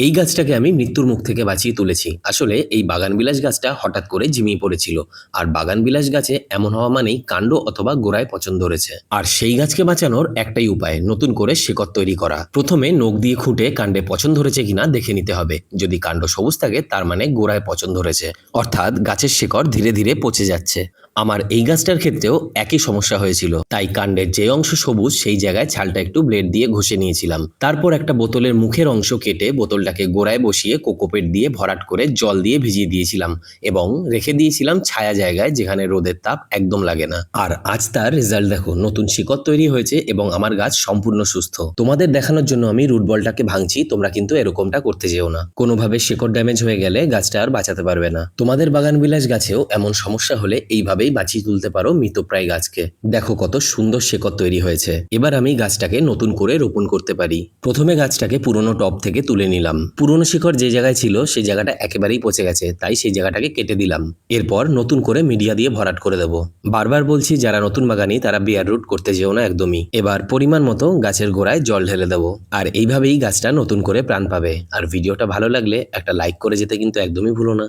এই গাছটাকে আমি মৃত্যুর মুখ থেকে বাঁচিয়ে তুলেছি। আসলে এই বাগানবিলাস গাছটা হঠাৎ করে ঝিমিয়ে পড়েছিল। আর বাগানবিলাস গাছে এমন হওয়া মানেই কাণ্ড অথবা গোড়ায় পচন ধরেছে। আর সেই গাছকে বাঁচানোর একটাই উপায়, নতুন করে শিকড় তৈরি করা। প্রথমে নখ দিয়ে খুঁটে কাণ্ডে পচন ধরেছে কিনা দেখে নিতে হবে। যদি কাণ্ড সবুজ থাকে তার মানে গোড়ায় পচন ধরেছে, অর্থাৎ গাছের শিকড় ধীরে ধীরে পচে যাচ্ছে। আমার এই গাছটার ক্ষেত্রেও একই সমস্যা হয়েছিল, তাই কাণ্ডের যে অংশ সবুজ সেই জায়গায় ছালটা একটু ব্লেড দিয়ে ঘষে নিয়েছিলাম। তারপর একটা বোতলের মুখের অংশ কেটে বোতলটাকে গোড়ায় বসিয়ে কোকোপিট দিয়ে ভরাট করে জল দিয়ে ভিজিয়ে দিয়েছিলাম এবং রেখে দিয়েছিলাম ছায়া জায়গায়, যেখানে রোদের তাপ একদম লাগে না। আর আজ তার রেজাল্ট দেখো, নতুন শিকড় তৈরি হয়েছে এবং আমার গাছ সম্পূর্ণ সুস্থ। তোমাদের দেখানোর জন্য আমি রুট বলটাকে ভাঙছি, তোমরা কিন্তু এরকমটা করতে যেও না। কোনোভাবে শিকড় ড্যামেজ হয়ে গেলে গাছটা আর বাঁচাতে পারবে না। তোমাদের বাগানবিলাস গাছেও এমন সমস্যা হলে এইভাবেই বাঁচিয়ে তুলতে পারো মৃতপ্রায় গাছকে। দেখো কত সুন্দর শিকড় তৈরি হয়েছে। এবার আমি গাছটাকে নতুন করে রোপণ করতে পারি। প্রথমে গাছটাকে পুরনো টব থেকে তুলে নিলাম। পুরনো শিকড় যে জায়গায় ছিল সেই জায়গাটা একেবারেই পচে গেছে, তাই সেই জায়গাটাকে কেটে দিলাম। এরপর নতুন করে মিডিয়া দিয়ে ভরাট করে দেবো। বারবার বলছি, যারা নতুন বাগানি তারা বিয়ার রুট করতে যেও না একদমই। এবার পরিমাণ মতো গাছের গোড়ায় জল ঢেলে দেবো। আর এইভাবেই গাছটা নতুন করে প্রাণ পাবে। আর ভিডিওটা ভালো লাগলে একটা লাইক করে যেতে কিন্তু একদমই ভুলো না।